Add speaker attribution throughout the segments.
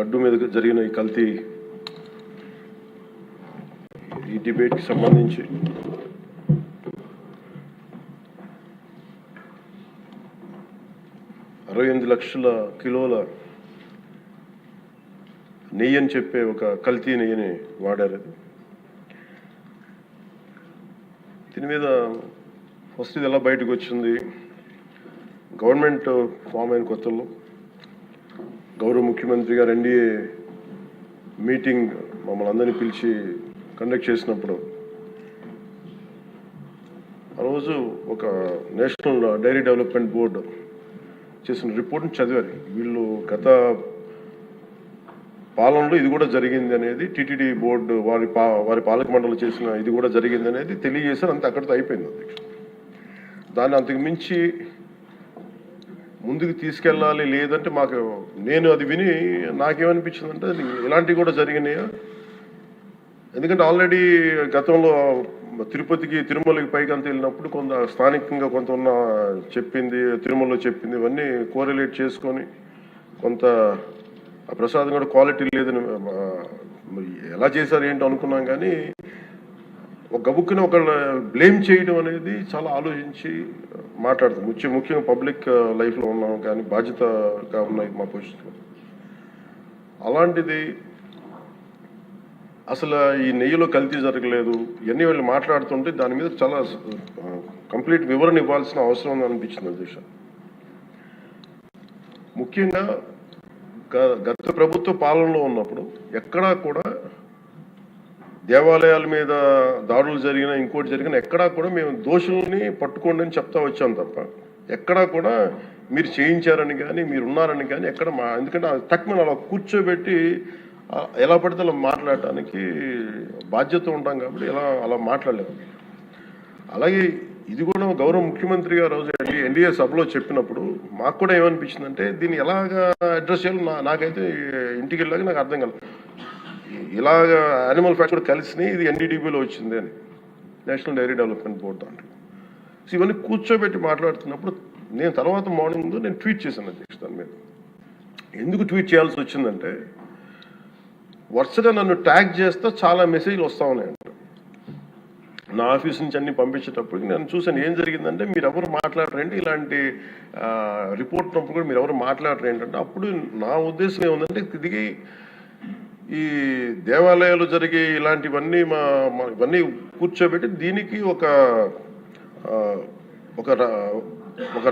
Speaker 1: లడ్డు మీద జరిగిన ఈ కల్తీ ఈ డిబేట్కి సంబంధించి $68 లక్షల కిలోల నెయ్యి అని చెప్పే ఒక కల్తీ నెయ్యిని వాడారు. దీని మీద ఫస్ట్ ఇది ఎలా బయటకు వచ్చింది? గవర్నమెంట్ ఫామ్ అయిన కొత్తలో గౌరవ ముఖ్యమంత్రి గారు ఎన్డీఏ మీటింగ్ మమ్మల్ని అందరినీ పిలిచి కండక్ట్ చేసినప్పుడు ఆ రోజు ఒక నేషనల్ డైరీ డెవలప్మెంట్ బోర్డు చేసిన రిపోర్ట్ని చదివారు. వీళ్ళు గత పాలనలో ఇది కూడా జరిగింది అనేది టీటీడీ బోర్డు వారి పాలక మండలి చేసిన ఇది కూడా జరిగింది అనేది తెలియజేశారు. అంతే, అక్కడితో అయిపోయింది అధ్యక్ష. దాన్ని అంతకు మించి ముందుకు తీసుకెళ్ళాలి. లేదంటే నేను అది విని నాకేమనిపించిందంటే ఇలాంటివి కూడా జరిగినాయా? ఎందుకంటే ఆల్రెడీ గతంలో తిరుపతికి తిరుమలకి పైకి అంత వెళ్ళినప్పుడు కొంత స్థానికంగా కొంత చెప్పింది, తిరుమలలో చెప్పింది, ఇవన్నీ కోరిలేట్ చేసుకొని కొంత ఆ ప్రసాదం కూడా క్వాలిటీ లేదని ఎలా చేశారు ఏంటో అనుకున్నాం. కానీ ఒక గబుక్కుని ఒకళ్ళు బ్లేమ్ చేయడం అనేది చాలా ఆలోచించి మాట్లాడతాం. ముఖ్యంగా పబ్లిక్ లైఫ్లో ఉన్నాం కానీ బాధ్యతగా ఉన్నాయి మా పొజిషన్. అలాంటిది అసలు ఈ నెయ్యిలో కల్తీ జరగలేదు ఇవన్నీ వాళ్ళు మాట్లాడుతుంటే దాని మీద చాలా కంప్లీట్ వివరణ ఇవ్వాల్సిన అవసరం ఉంది అనిపించింది అధ్యక్ష. ముఖ్యంగా గత ప్రభుత్వ పాలనలో ఉన్నప్పుడు ఎక్కడా కూడా దేవాలయాల మీద దాడులు జరిగినా ఇంకోటి జరిగినా ఎక్కడా కూడా మేము దోషుల్ని పట్టుకోండి అని చెప్తా వచ్చాం తప్ప ఎక్కడా కూడా మీరు చేయించారని కానీ మీరు ఉన్నారని కానీ ఎక్కడ ఎందుకంటే తక్కువ అలా కూర్చోబెట్టి ఎలా పడితే అలా మాట్లాడటానికి బాధ్యత ఉంటాం కాబట్టి అలా మాట్లాడలేము. అలాగే ఇది కూడా గౌరవ ముఖ్యమంత్రి గారు రోజు ఎన్డీఏ సభలో చెప్పినప్పుడు మాకు కూడా ఏమనిపించిందంటే దీన్ని ఎలాగా అడ్రస్ చేయాలో నాకైతే ఇంటికి వెళ్ళాక నాకు అర్థం కాలేదు. ఇలాగ యానిమల్ ఫ్యాక్ట్ కూడా కలిసి ఇది ఎన్డీడీబీలో వచ్చింది అని నేషనల్ డైరీ డెవలప్మెంట్ బోర్డు దాంట్లో. సో ఇవన్నీ కూర్చోబెట్టి మాట్లాడుతున్నప్పుడు నేను తర్వాత మార్నింగ్ నేను ట్వీట్ చేశాను అధ్యక్ష. దాని మీద ఎందుకు ట్వీట్ చేయాల్సి వచ్చిందంటే వరుసగా నన్ను ట్యాగ్ చేస్తే చాలా మెసేజ్లు వస్తూ ఉన్నాయంట. నా ఆఫీస్ నుంచి అన్ని పంపించేటప్పటికి నేను చూసాను ఏం జరిగిందంటే మీరు ఎవరు మాట్లాడరేంటి, ఇలాంటి రిపోర్ట్ ఉన్నప్పుడు కూడా మీరు ఎవరు మాట్లాడరు ఏంటంటే అప్పుడు నా ఉద్దేశం ఏముందంటే దిగి ఈ దేవాలయాలు జరిగే ఇలాంటివన్నీ ఇవన్నీ కూర్చోబెట్టి దీనికి ఒక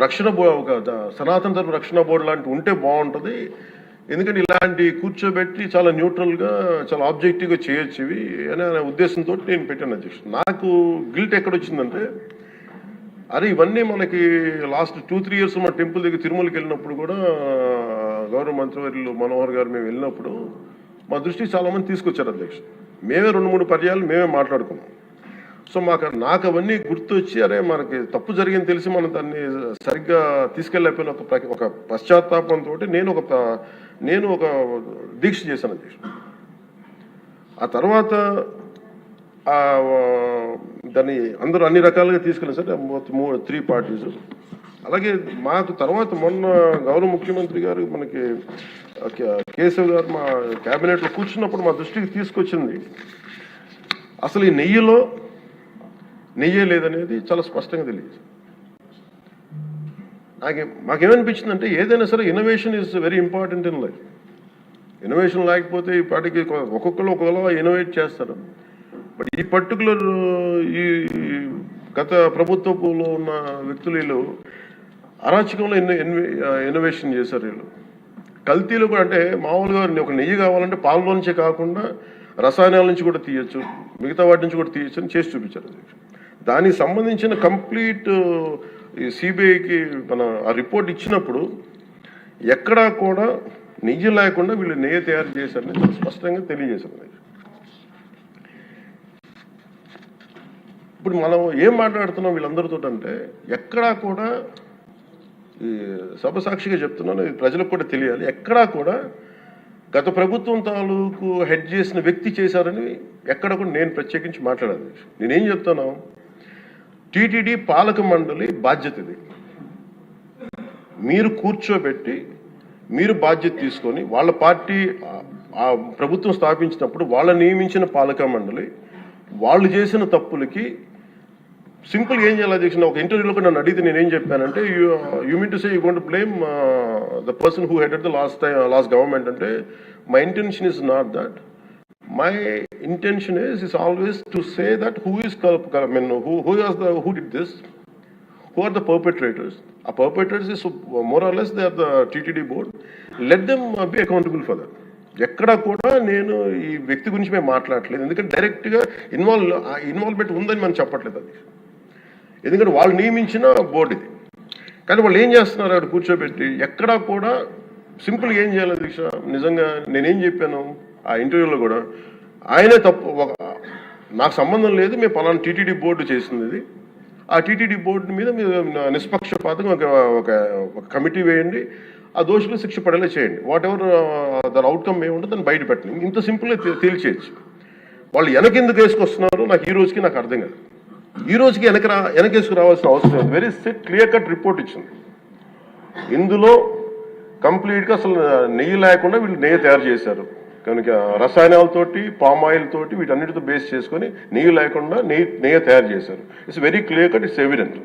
Speaker 1: రక్షణ ఒక సనాతన ధర్మ రక్షణ బోర్డు లాంటి ఉంటే బాగుంటుంది. ఎందుకంటే ఇలాంటి కూర్చోబెట్టి చాలా న్యూట్రల్గా చాలా ఆబ్జెక్టివ్గా చేయొచ్చు ఇవి అనే ఉద్దేశంతో నేను పెట్టాను అధ్యక్ష. నాకు గిల్ట్ ఎక్కడొచ్చిందంటే అరే ఇవన్నీ మనకి లాస్ట్ 2-3 years మా టెంపుల్ దగ్గర తిరుమలకి వెళ్ళినప్పుడు కూడా గౌరవ మంత్రివర్యులు మనోహర్ గారు మేము వెళ్ళినప్పుడు మా దృష్టికి చాలామంది తీసుకొచ్చారు అధ్యక్ష. మేమే 2-3 పర్యాలు మేమే మాట్లాడుకున్నాం. సో నాకు అవన్నీ గుర్తొచ్చి అరే మనకి తప్పు జరిగింది తెలిసి మనం దాన్ని సరిగ్గా తీసుకెళ్ళకపోయిన ఒక పశ్చాత్తాపంతో నేను ఒక దీక్ష చేశాను అధ్యక్ష. ఆ తర్వాత దాన్ని అందరూ అన్ని రకాలుగా తీసుకెళ్ళారు సార్ 3 parties. అలాగే మాకు తర్వాత మొన్న గౌరవ ముఖ్యమంత్రి గారు మనకి కేశవ్ గారు మా క్యాబినెట్లో కూర్చున్నప్పుడు మా దృష్టికి తీసుకొచ్చింది అసలు ఈ నెయ్యిలో నెయ్యే లేదనేది చాలా స్పష్టంగా తెలియదు. మాకేమనిపించిందంటే ఏదైనా సరే innovation is very important in life. Innovation లేకపోతే ఈ పాటికి ఒక్కొక్కరు ఒకవేళ ఇన్నోవేట్ చేస్తారు. బట్ ఈ పర్టికులర్ ఈ గత ప్రభుత్వంలో ఉన్న వ్యక్తులు వీళ్ళు అరాచకంలో ఇన్నోవేషన్ చేశారు. వీళ్ళు కల్తీలు కూడా అంటే మామూలుగా ఒక నెయ్యి కావాలంటే పాలలో నుంచే కాకుండా రసాయనాల నుంచి కూడా తీయచ్చు, మిగతా వాటి నుంచి కూడా తీయచ్చు అని చేసి చూపించారు. దానికి సంబంధించిన కంప్లీట్ ఈ సిబిఐకి ఆ రిపోర్ట్ ఇచ్చినప్పుడు ఎక్కడా కూడా నెయ్యి లేకుండా వీళ్ళు నెయ్యి తయారు చేశారని చాలా స్పష్టంగా తెలియజేశారు. ఇప్పుడు మనం ఏం మాట్లాడుతున్నాం వీళ్ళందరితో అంటే ఎక్కడా కూడా ఈ సభ సాక్షిగా చెప్తున్నాను, ప్రజలకు కూడా తెలియాలి, ఎక్కడా కూడా గత ప్రభుత్వం తాలూకు హెడ్ చేసిన వ్యక్తి చేశారని ఎక్కడ కూడా నేను ప్రత్యేకించి మాట్లాడాలి. నేనేం చెప్తాను, టీటీడీ పాలక మండలి బాధ్యత ఇది. మీరు కూర్చోబెట్టి మీరు బాధ్యత తీసుకొని వాళ్ళ పార్టీ ఆ ప్రభుత్వం స్థాపించినప్పుడు వాళ్ళ నియమించిన పాలకా మండలి వాళ్ళు చేసిన తప్పులకి సింపుల్ ఏం చేయాలి అధ్యక్ష? ఒక ఇంటర్వ్యూలో నన్ను అడిగితే నేనేం చెప్పానంటే you mean to say you don't blame the person who headed the last government అంటే my intention is not that. My intention is always to say that who did this, who are the perpetrators. A perpetrators is more or less they are the TTD board. Let them be accountable for that. ఎక్కడ కూడా నేను ఈ వ్యక్తి గురించి మేము మాట్లాడలేదు, ఎందుకంటే డైరెక్ట్గా ఇన్వాల్వ్మెంట్ ఉందని మనం చెప్పట్లేదు అది, ఎందుకంటే వాళ్ళు నియమించిన బోర్డు ఇది. కానీ వాళ్ళు ఏం చేస్తున్నారు అక్కడ కూర్చోబెట్టి ఎక్కడా కూడా సింపుల్గా ఏం చేయాలి దీక్ష? నిజంగా నేనేం చెప్పాను ఆ ఇంటర్వ్యూలో కూడా, ఆయనే తప్పు, నాకు సంబంధం లేదు, మేము పలానా టీటీడీ బోర్డు చేసింది ఇది, ఆ టీటీడీ బోర్డు మీద మీరు నిష్పక్షపాతంగా ఒక కమిటీ వేయండి, ఆ దోషులు శిక్ష పడేలా చేయండి, వాట్ ఎవర్ దాని అవుట్కమ్ ఏముంటుందో దాన్ని బయట పెట్టండి, ఇంత సింపుల్గా తేల్చేయచ్చు. వాళ్ళు వెనకెందుకు వేసుకొస్తున్నారు నాకు ఈ రోజుకి నాకు అర్థం కాదు. ఈ రోజుకి వెనకేసుకు రావాల్సిన అవసరం లేదు. వెరీ క్లియర్ కట్ రిపోర్ట్ ఇచ్చింది. ఇందులో కంప్లీట్గా అసలు నెయ్యి లేకుండా వీళ్ళు నెయ్యి తయారు చేశారు కనుక, రసాయనాలతోటి పామ్ ఆయిల్ తోటి వీటన్నిటితో బేస్ చేసుకొని నెయ్యి లేకుండా నెయ్యి తయారు చేశారు. It's very clear cut, it's evident.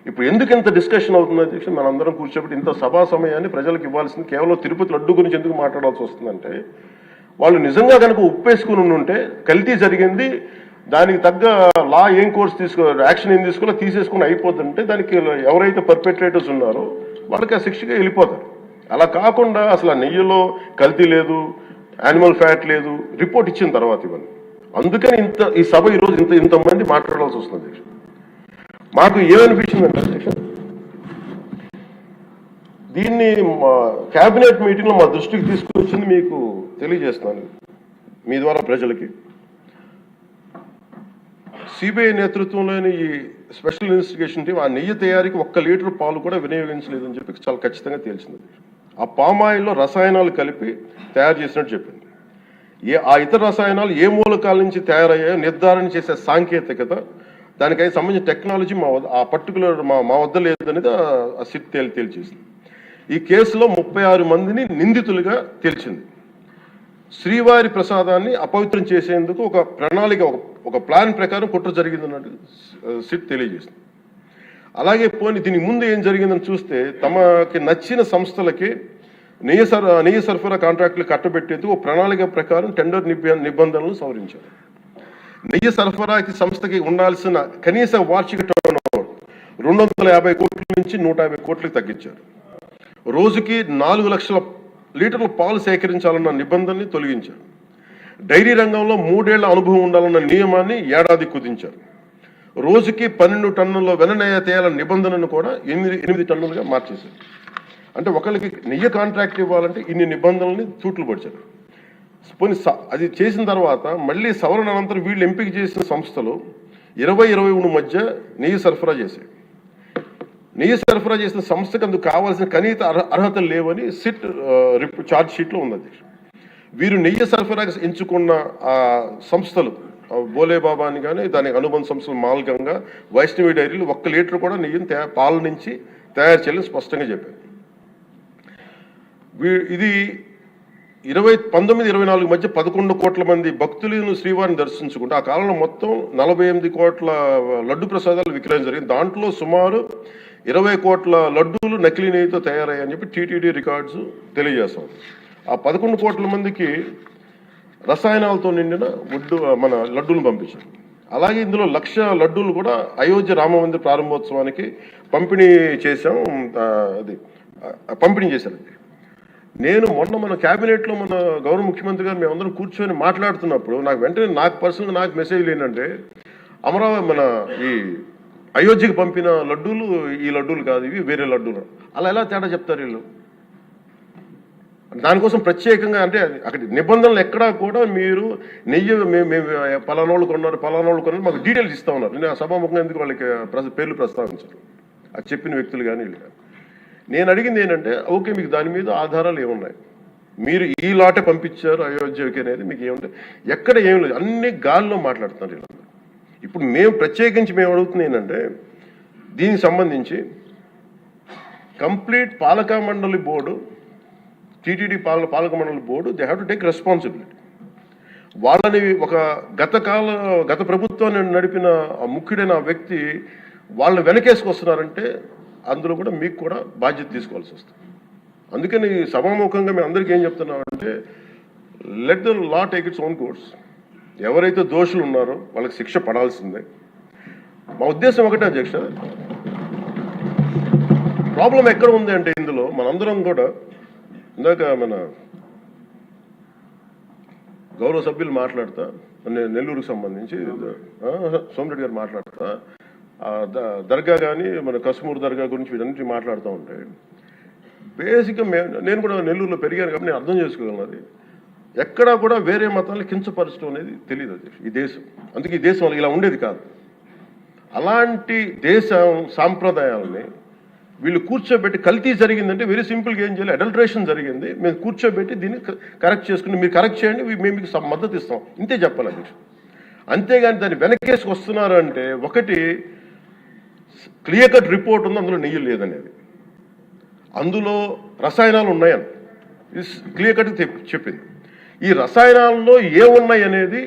Speaker 1: ఇప్పుడు ఎందుకు ఇంత డిస్కషన్ అవుతుంది అధ్యక్ష? మనందరం కూర్చోబెట్టి ఇంత సభా సమయాన్ని ప్రజలకు ఇవ్వాల్సింది కేవలం తిరుపతి లడ్డు గురించి ఎందుకు మాట్లాడాల్సి వస్తుందంటే, వాళ్ళు నిజంగా కనుక ఉప్పేసుకుని ఉంటే కల్తీ జరిగింది, దానికి తగ్గ లా ఏం కోర్స్ యాక్షన్ ఏం తీసుకోవాలో తీసేసుకుని అయిపోతుంటే దానికి ఎవరైతే పర్పెట్రేటర్స్ ఉన్నారో వాళ్ళకి ఆ శిక్షగా వెళ్ళిపోతారు. అలా కాకుండా అసలు ఆ నెయ్యిలో కల్తీ లేదు, యానిమల్ ఫ్యాట్ లేదు, రిపోర్ట్ ఇచ్చిన తర్వాత ఇవన్నీ. అందుకని ఈ సభ ఈరోజు ఇంతమంది మాట్లాడాల్సి వస్తుంది అధ్యక్ష. మాకు ఏమనిపించిందంటే అధ్యక్ష, దీన్ని క్యాబినెట్ మీటింగ్లో మా దృష్టికి తీసుకొచ్చింది మీకు తెలియజేస్తున్నాను మీ ద్వారా ప్రజలకి. సిబిఐ నేతృత్వంలోని ఈ స్పెషల్ ఇన్వెస్టిగేషన్ టీం ఆ నెయ్యి తయారీకి 1 లీటర్ పాలు కూడా వినియోగించలేదని చెప్పి చాలా ఖచ్చితంగా తేల్చింది. ఆ పామాయిల్లో రసాయనాలు కలిపి తయారు చేసినట్టు చెప్పింది. ఆ ఇతర రసాయనాలు ఏ మూలకాల నుంచి తయారయ్యాయో నిర్ధారణ చేసే సాంకేతికత, దానికై సంబంధించిన టెక్నాలజీ ఆ పర్టికులర్ మా వద్ద లేదనేది ఆ సిట్ తేల్చేసింది. ఈ కేసులో 36 మందిని నిందితులుగా తేల్చింది. శ్రీవారి ప్రసాదాన్ని అపవిత్రం చేసేందుకు ఒక ప్రణాళిక, ఒక ప్లాన్ ప్రకారం కుట్ర జరిగిందన్నట్టు సిట్ తెలియజేసింది. అలాగే పోనీ దీనికి ముందు ఏం జరిగిందని చూస్తే, తమకి నచ్చిన సంస్థలకి నెయ్యి సరఫరా కాంట్రాక్టులు కట్టబెట్టేందుకు ఒక ప్రణాళిక ప్రకారం టెండర్ నిబంధనలను సవరించారు. నెయ్యి సరఫరాకి సంస్థకి ఉండాల్సిన కనీస వార్షిక టర్నోవర్ 250 కోట్ల నుంచి 150 కోట్లకు తగ్గించారు. రోజుకి 4 లక్షల లీటర్ల పాలు సేకరించాలన్న నిబంధనని తొలగించారు. డైరీ రంగంలో 3 ఏళ్ల అనుభవం ఉండాలన్న నియమాన్ని ఏడాది కుదించారు. రోజుకి 12 టన్నుల వెన్నెయ్య తేయాల నిబంధనను కూడా 8 టన్నులుగా మార్చేశారు. అంటే ఒకళ్ళకి నెయ్యి కాంట్రాక్ట్ ఇవ్వాలంటే ఇన్ని నిబంధనల్ని తూట్లు పడిచారు. పోనీ అది చేసిన తర్వాత మళ్ళీ సవరణ అనంతరం వీళ్ళు ఎంపిక చేసిన సంస్థలు 20-21 మధ్య నెయ్యి సరఫరా చేశాయి. నెయ్యి సరఫరా చేసిన సంస్థకు అందుకు కావాల్సిన కనీస అర్హతలు లేవని సిట్ ఛార్జ్ షీట్లో ఉంది. వీరు నెయ్యి సరఫరాకి ఎంచుకున్న సంస్థలు బోలేబాబా అని కానీ దానికి అనుబంధ సంస్థలు మాల్గంగా, వైష్ణవి డైరీలు 1 లీటర్ కూడా నెయ్యిని పాల నుంచి తయారు చేయాలని స్పష్టంగా చెప్పారు. ఇది 1924 మధ్య 11 కోట్ల మంది భక్తులను శ్రీవారిని దర్శించుకుంటే ఆ కాలంలో మొత్తం 48 కోట్ల లడ్డు ప్రసాదాలు విక్రయం జరిగింది. దాంట్లో సుమారు 20 కోట్ల లడ్డూలు నకిలీ నెయ్యితో తయారయ్యాయని చెప్పి టీటీడీ రికార్డ్స్ తెలియజేస్తాం. ఆ 11 కోట్ల మందికి రసాయనాలతో నిండిన మన లడ్డూలు పంపించారు. అలాగే ఇందులో 1,00,000 లడ్డూలు కూడా అయోధ్య రామ మందిర ప్రారంభోత్సవానికి పంపిణీ చేశారు. నేను మొన్న మన క్యాబినెట్లో మన గౌరవ ముఖ్యమంత్రి గారు మేమందరం కూర్చొని మాట్లాడుతున్నప్పుడు నాకు పర్సనల్గా నాకు మెసేజ్లు ఏంటంటే, అమరావతి మన ఈ అయోధ్యకి పంపిన లడ్డూలు ఈ లడ్డూలు కాదు, ఇవి వేరే లడ్డూలు. అలా ఎలా తేడా చెప్తారు వీళ్ళు? దానికోసం ప్రత్యేకంగా అంటే అక్కడ నిబంధనలు ఎక్కడా కూడా మీరు నెయ్యి మేము పలానోళ్ళు కొన్నారు మాకు డీటెయిల్స్ ఇస్తా ఉన్నారు. నేను ఆ సభాముఖంగా ఎందుకు వాళ్ళకి పేర్లు ప్రస్తావించారు, అది చెప్పిన వ్యక్తులు కానీ వీళ్ళు కానీ. నేను అడిగింది ఏంటంటే, ఓకే మీకు దాని మీద ఆధారాలు ఏమున్నాయి, మీరు ఈ లాటే పంపించారు అయోధ్యకి అనేది మీకు ఏముంటాయి? ఎక్కడ ఏం లేదు, అన్ని గాల్లో మాట్లాడుతున్నారు వీళ్ళందరూ. ఇప్పుడు మేము అడుగుతుంది ఏంటంటే, దీనికి సంబంధించి కంప్లీట్ పాలకా మండలి బోర్డు టీటీడీ పాలక మండలి board they have to take responsibility. వాళ్ళని ఒక గత ప్రభుత్వాన్ని నడిపిన ముఖ్యుడైన వ్యక్తి వాళ్ళని వెనకేసుకొస్తున్నారంటే అందులో కూడా మీకు కూడా బాధ్యత తీసుకోవాల్సి వస్తుంది. అందుకని సభాముఖంగా మేము అందరికీ ఏం చెప్తున్నామంటే let the law take its own course. ఎవరైతే దోషులు ఉన్నారో వాళ్ళకి శిక్ష పడాల్సిందే. మా ఉద్దేశం ఒకటే అధ్యక్ష, ప్రాబ్లం ఎక్కడ ఉంది అంటే ఇందులో మనందరం కూడా ఇందాక మన గౌరవ సభ్యులు మాట్లాడతా నెల్లూరుకు సంబంధించి సోమిరెడ్డి గారు మాట్లాడతా దర్గా కానీ మన కశ్మూర్ దర్గా గురించి వీటన్నిటి మాట్లాడుతూ ఉంటాయి. బేసిక్గా నేను కూడా నెల్లూరులో పెరిగాను కాబట్టి నేను అర్థం చేసుకోగలను. అది ఎక్కడా కూడా వేరే మతాలను కించపరచడం అనేది తెలియదు అధ్యక్ష ఈ దేశం. అందుకే ఈ దేశం ఇలా ఉండేది కాదు. అలాంటి దేశం సాంప్రదాయాలని వీళ్ళు కూర్చోబెట్టి కల్తీ జరిగిందంటే వెరీ సింపుల్గా ఏం చేయాలి, అడల్ట్రేషన్ జరిగింది, మేము కూర్చోబెట్టి దీన్ని కరెక్ట్ చేసుకుని మీరు కరెక్ట్ చేయండి, మేము మీకు మద్దతు ఇస్తాం, ఇంతే చెప్పాలి అధ్యక్ష. అంతేగాని దాన్ని వెనకేసుకు వస్తున్నారు అంటే ఒకటి క్లియర్ కట్ రిపోర్ట్ ఉంది, అందులో నెయ్యి లేదనేది, అందులో రసాయనాలు ఉన్నాయని క్లియర్ కట్ చెప్పింది. ఈ రసాయనాల్లో ఏమున్నాయి అనేది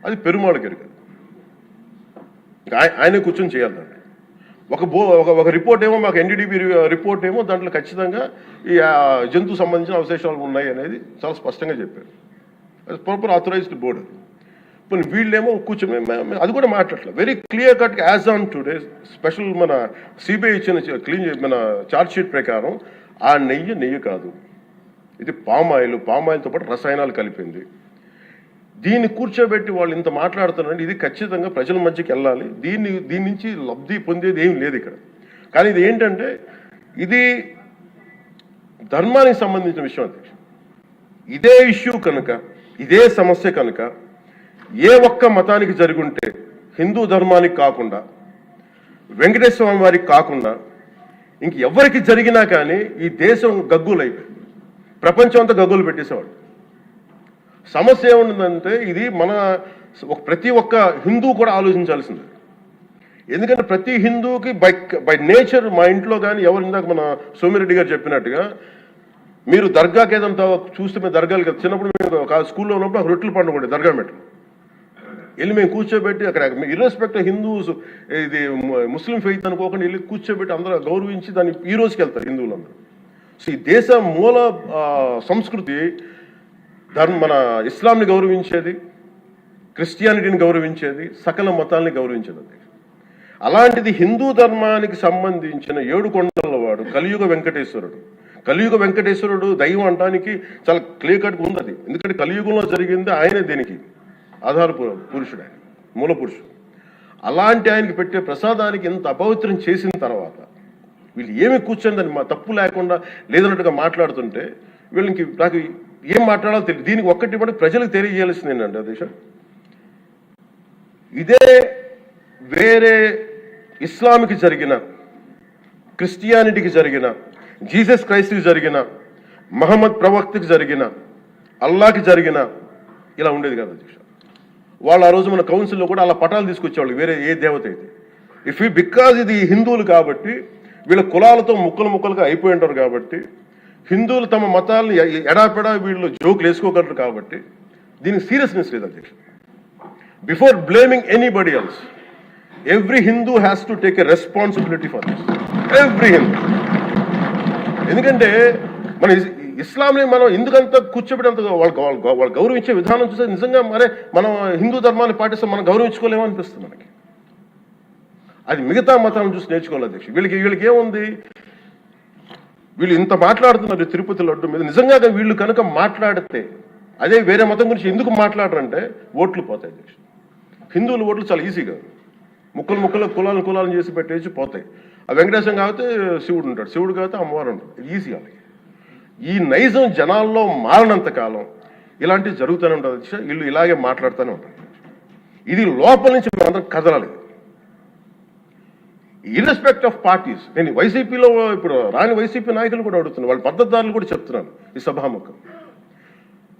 Speaker 1: అది పెరుమాళకి ఎరుగదు, ఆయనే కూర్చొని చేయాలి. ఒక రిపోర్ట్ ఏమో మాకు ఎన్డీడీబీ రిపోర్ట్ ఏమో దాంట్లో ఖచ్చితంగా ఈ జంతువు సంబంధించిన అవశేషాలు ఉన్నాయి అనేది చాలా స్పష్టంగా చెప్పారు. అది ప్రాపర్ ఆథరైజ్డ్ బోర్డు. ఇప్పుడు వీళ్ళేమో కూర్చొని అది కూడా మాట్లాడలేదు. Very clear cut as on today special మన సిబిఐ ఇచ్చిన మన ఛార్జ్ షీట్ ప్రకారం ఆ నెయ్యి కాదు, ఇది పామాయిల్తో పాటు రసాయనాలు కలిపింది. దీన్ని కూర్చోబెట్టి వాళ్ళు ఇంత మాట్లాడుతున్నారంటే ఇది ఖచ్చితంగా ప్రజల మధ్యకి వెళ్ళాలి. దీని నుంచి లబ్ధి పొందేది ఏం లేదు ఇక్కడ. కానీ ఇది ఏంటంటే ఇది ధర్మానికి సంబంధించిన విషయం అధ్యక్ష. ఇదే ఇష్యూ కనుక, ఇదే సమస్య కనుక ఏ ఒక్క మతానికి జరుగుంటే హిందూ ధర్మానికి కాకుండా వెంకటేశ్వర స్వామి వారికి కాకుండా ఇంక ఎవరికి జరిగినా కానీ ఈ దేశం గగ్గులైపోయి ప్రపంచం అంతా గగ్గులు పెట్టేసేవాడు. సమస్య ఏముందంటే ఇది ప్రతి ఒక్క హిందూ కూడా ఆలోచించాల్సింది. ఎందుకంటే ప్రతి హిందూకి బై నేచర్ మా ఇంట్లో కానీ ఎవరు ఇందాక మన సోమిరెడ్డి గారు చెప్పినట్టుగా మీరు దర్గాకి ఏదంతా చూస్తే మేము దర్గాలు కదా చిన్నప్పుడు మేము స్కూల్లో ఉన్నప్పుడు రొట్టెలు పండుగ ఉండే దర్గా మెట్లు వెళ్ళి మేము కూర్చోబెట్టి అక్కడ ఇర్రెస్పెక్ట్ హిందూస్ ఇది ముస్లిం ఫెయిత్ అనుకోకుండా వెళ్ళి కూర్చోబెట్టి అందరూ గౌరవించి దాన్ని ఈ రోజుకి వెళ్తారు హిందువులందరూ. సో ఈ దేశ మూల సంస్కృతి మన ఇస్లాంని గౌరవించేది, క్రిస్టియానిటీని గౌరవించేది, సకల మతాల్ని గౌరవించేది. అలాంటిది హిందూ ధర్మానికి సంబంధించిన 7 కొండల వాడు కలియుగ వెంకటేశ్వరుడు దైవం అనడానికి చాలా క్లియర్ కట్గా ఉంది అది. ఎందుకంటే కలియుగంలో జరిగింది ఆయనే, దీనికి ఆధార పురుషుడు, ఆయన మూల పురుషుడు. అలాంటి ఆయనకి పెట్టే ప్రసాదానికి ఇంత అపవిత్రం చేసిన తర్వాత వీళ్ళు ఏమి కూర్చొని దాన్ని తప్పు లేకుండా లేదన్నట్టుగా మాట్లాడుతుంటే వీళ్ళకి నాకు ఏం మాట్లాడాలో తెలియదు. దీనికి ఒక్కటి కూడా ప్రజలకు తెలియజేయాల్సింది ఏంటంటే అధ్యక్ష, ఇదే వేరే ఇస్లాంకి జరిగిన, క్రిస్టియానిటీకి జరిగిన, జీసస్ క్రైస్ట్కి జరిగిన, మహమ్మద్ ప్రవక్తకి జరిగిన, అల్లాకి జరిగిన ఇలా ఉండేది కదా అధ్యక్ష. వాళ్ళు ఆ రోజు మన కౌన్సిల్లో కూడా అలా పటాలు తీసుకొచ్చేవాళ్ళు వేరే ఏ దేవత అయితే. బికాజ్ ఇది హిందువులు కాబట్టి వీళ్ళ కులాలతో ముక్కలుగా అయిపోయి ఉంటారు కాబట్టి హిందువులు తమ మతాలను ఎడాపెడా వీళ్ళు జోకులు వేసుకోగలరు కాబట్టి దీనికి సీరియస్నెస్ లేదు అధ్యక్ష. Before blaming anybody else every Hindu has to take a responsibility for this, every Hindu. ఎందుకంటే మన ఇస్లాంని మనం ఎందుకంత కూర్చోబెట్టంత వాళ్ళు గౌరవించే విధానం చూస్తే నిజంగా మనం హిందూ ధర్మాన్ని పాటిస్తే మనం గౌరవించుకోలేమో అనిపిస్తుంది మనకి. అది మిగతా మతాలను చూసి నేర్చుకోవాలి అధ్యక్ష. వీళ్ళకి ఏముంది, వీళ్ళు ఇంత మాట్లాడుతున్నారు తిరుపతి లడ్డు మీద. నిజంగా వీళ్ళు కనుక మాట్లాడితే అదే వేరే మతం గురించి ఎందుకు మాట్లాడరంటే ఓట్లు పోతాయి అధ్యక్ష. హిందువుల ఓట్లు చాలా ఈజీగా ముక్కలు కులాలను చేసి పెట్టేసి పోతాయి. ఆ వెంకటేశ్వరం కాబట్టి శివుడు ఉంటాడు, శివుడు కాబట్టి అమ్మవారు ఉంటాడు, ఈజీగా. ఈ నైజం జనాల్లో మారినంత కాలం ఇలాంటివి జరుగుతూనే ఉంటుంది అధ్యక్ష. వీళ్ళు ఇలాగే మాట్లాడుతూనే ఉంటారు. ఇది లోపల నుంచి మనందరం కదలాలి. ఇర్రెస్పెక్ట్ ఆఫ్ పార్టీస్. నేను వైసీపీలో ఇప్పుడు రాని వైసీపీ నాయకులు కూడా అడుగుతున్నాను, వాళ్ళ పద్ధతిదారులు కూడా చెప్తున్నాను ఈ సభాముఖం.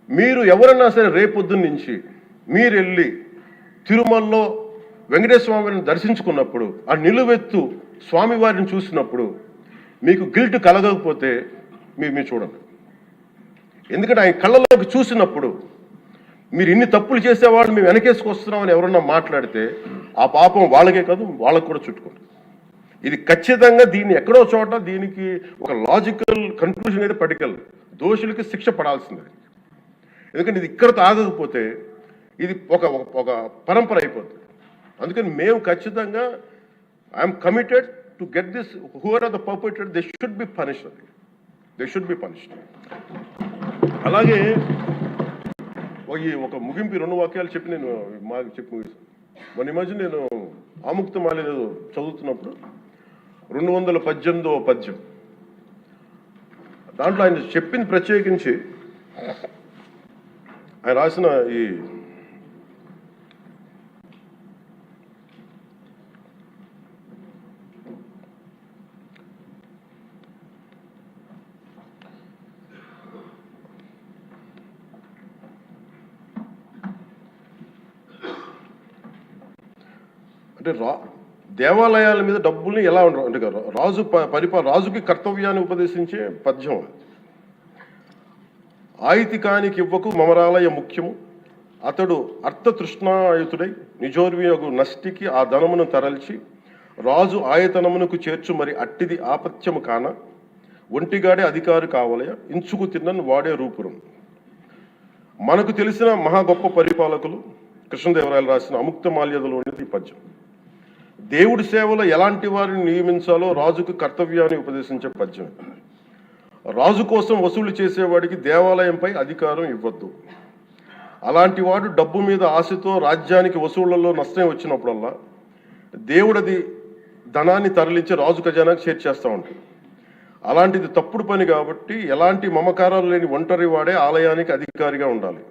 Speaker 1: మీరు ఎవరన్నా సరే రేపొద్దున్న నుంచి మీరు వెళ్ళి తిరుమలలో వెంకటేశ్వర స్వామిని దర్శించుకున్నప్పుడు ఆ నిలువెత్తు స్వామివారిని చూసినప్పుడు మీకు గిల్ట్ కలగకపోతే మీరు చూడండి. ఎందుకంటే ఆయన కళ్ళలోకి చూసినప్పుడు మీరు ఇన్ని తప్పులు చేసేవాళ్ళు మేము వెనకేసుకొస్తున్నామని ఎవరన్నా మాట్లాడితే ఆ పాపం వాళ్ళకే కాదు వాళ్ళకు కూడా చుట్టుకుంటుంది. ఇది ఖచ్చితంగా దీన్ని ఎక్కడో చోట దీనికి ఒక లాజికల్ కన్క్లూజన్ అయితే పట్టుకెళ్ళదు. దోషులకి శిక్ష పడాల్సిందే. ఎందుకంటే ఇది ఇక్కడతో ఆగకపోతే ఇది ఒక పరంపర అయిపోతుంది. అందుకని మేము ఖచ్చితంగా I'm committed to get this who are are the perpetrator they should be punished. They should be punished. అలాగే ఒక ముగింపు 2 వాక్యాలు చెప్పి నేను మాకు చెప్పి ముగిస్తాను. మొన్న ఈ మధ్య నేను ఆముక్తమాలి చదువుతున్నప్పుడు 218వ పద్యం దాంట్లో ఆయన చెప్పింది ప్రత్యేకించి ఆయన రాసిన ఈ అంటే దేవాలయాల మీద డబ్బుల్ని ఎలా ఉండరు అంటే రాజుకి కర్తవ్యాన్ని ఉపదేశించే పద్యం. ఆయితికానికి ఇవ్వకు మమరాలయ ముఖ్యము అతడు అర్థతృష్ణాయుతుడై నిజోర్వియగు నష్టికి ఆ ధనమును తరల్చి రాజు ఆయతనమునకు చేర్చు మరి అట్టిది ఆపత్యము కాన ఒంటిగాడే అధికారి కావలయ ఇంచుకు తిన్నను వాడే రూపురం. మనకు తెలిసిన మహా గొప్ప పరిపాలకులు కృష్ణదేవరాయలు రాసిన అముక్తమాల్యదలోనిది పద్యం. దేవుడి సేవలో ఎలాంటి వారిని నియమించాలో రాజుకు కర్తవ్యాన్ని ఉపదేశించే పద్యం. రాజు కోసం వసూలు చేసేవాడికి దేవాలయంపై అధికారం ఇవ్వద్దు. అలాంటి వాడు డబ్బు మీద ఆశతో రాజ్యానికి వసూళ్లలో నష్టం వచ్చినప్పుడల్లా దేవుడది ధనాన్ని తరలించి రాజు ఖజానాకు చేర్చేస్తూ ఉంటాడు. అలాంటిది తప్పుడు పని కాబట్టి ఎలాంటి మమకారాలు లేని ఒంటరి వాడే ఆలయానికి అధికారిగా ఉండాలి.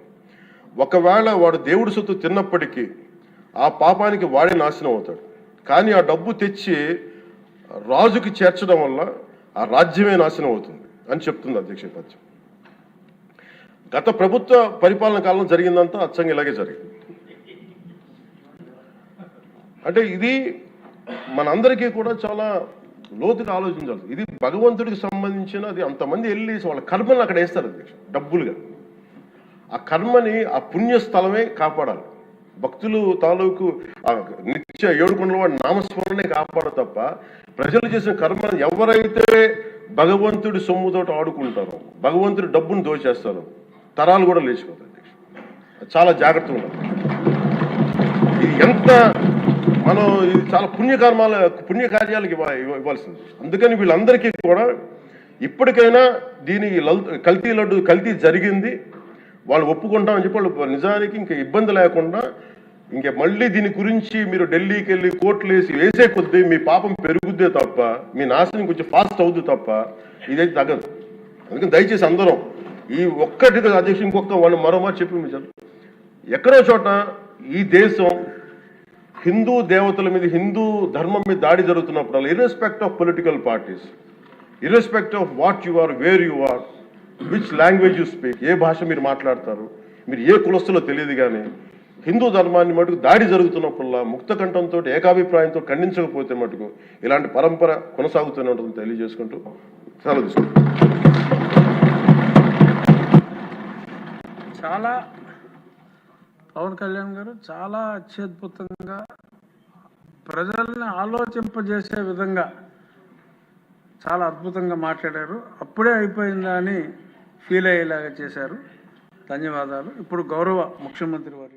Speaker 1: ఒకవేళ వాడు దేవుడి సొత్తు తిన్నప్పటికీ ఆ పాపానికి వాడే నాశనం అవుతాడు. కానీ ఆ డబ్బు తెచ్చి రాజుకి చేర్చడం వల్ల ఆ రాజ్యమే నాశనం అవుతుంది అని చెప్తుంది అధ్యక్ష పద్యం. గత ప్రభుత్వ పరిపాలన కాలంలో జరిగిందంతా అచ్చంగా ఇలాగే జరిగింది. అంటే ఇది మనందరికీ కూడా చాలా లోతుగా ఆలోచించాలి. ఇది భగవంతుడికి సంబంధించిన అది అంతమంది వెళ్ళి వాళ్ళ కర్మని అక్కడ వేస్తారు అధ్యక్ష డబ్బులుగా. ఆ కర్మని ఆ పుణ్యస్థలమే కాపాడాలి. భక్తులు తాలూకు నిత్య 7 కొండల వాడి నామస్మరణే కాపాడ తప్ప ప్రజలు చేసిన కర్మను ఎవరైతే భగవంతుడి సొమ్ముతోటి ఆడుకుంటారో భగవంతుడి డబ్బును దోచేస్తారో తరాలు కూడా లేచిపోతాయి. చాలా జాగ్రత్తగా ఉండాలి. ఇది ఎంత మనం ఇది చాలా పుణ్యకార్యాలకు ఇవ్వాల్సింది. అందుకని వీళ్ళందరికీ కూడా ఇప్పటికైనా దీని కల్తీ జరిగింది వాళ్ళు ఒప్పుకుంటామని చెప్పి వాళ్ళు నిజానికి ఇంకా ఇబ్బంది లేకుండా ఇంక మళ్ళీ దీని గురించి మీరు ఢిల్లీకి వెళ్ళి కోర్టులు వేసే కొద్దీ మీ పాపం పెరుగుద్దే తప్ప మీ నాశనం కొంచెం ఫాస్ట్ అవుద్ది తప్ప ఇదైతే తగ్గదు. అందుకని దయచేసి అందరం ఈ ఒక్కటి అధ్యక్షుడు ఇంకొక వాళ్ళు మరో మాట చెప్పి ఎక్కడో చోట ఈ దేశం హిందూ దేవతల మీద హిందూ ధర్మం మీద దాడి జరుగుతున్నప్పుడు irrespective of political parties irrespective of what you are where you are which language you speak ఏ భాష మీరు మాట్లాడతారు మీరు ఏ కులస్తులో తెలియదు కానీ హిందూ ధర్మాన్ని మటుకు దాడి జరుగుతున్నప్పుడల్లా ముక్త కంఠంతో ఏకాభిప్రాయంతో ఖండించకపోతే మటుకు ఇలాంటి పరంపర కొనసాగుతూనే ఉంటుందని తెలియజేసుకుంటూ సెలవు తీసుకుంటాం.
Speaker 2: చాలా పవన్ కళ్యాణ్ గారు చాలా అత్యద్భుతంగా ప్రజల్ని ఆలోచింపజేసే విధంగా చాలా అద్భుతంగా మాట్లాడారు. అప్పుడే అయిపోయిందా అని ఫీల్ అయ్యేలాగా చేశారు. ధన్యవాదాలు. ఇప్పుడు గౌరవ ముఖ్యమంత్రి వారి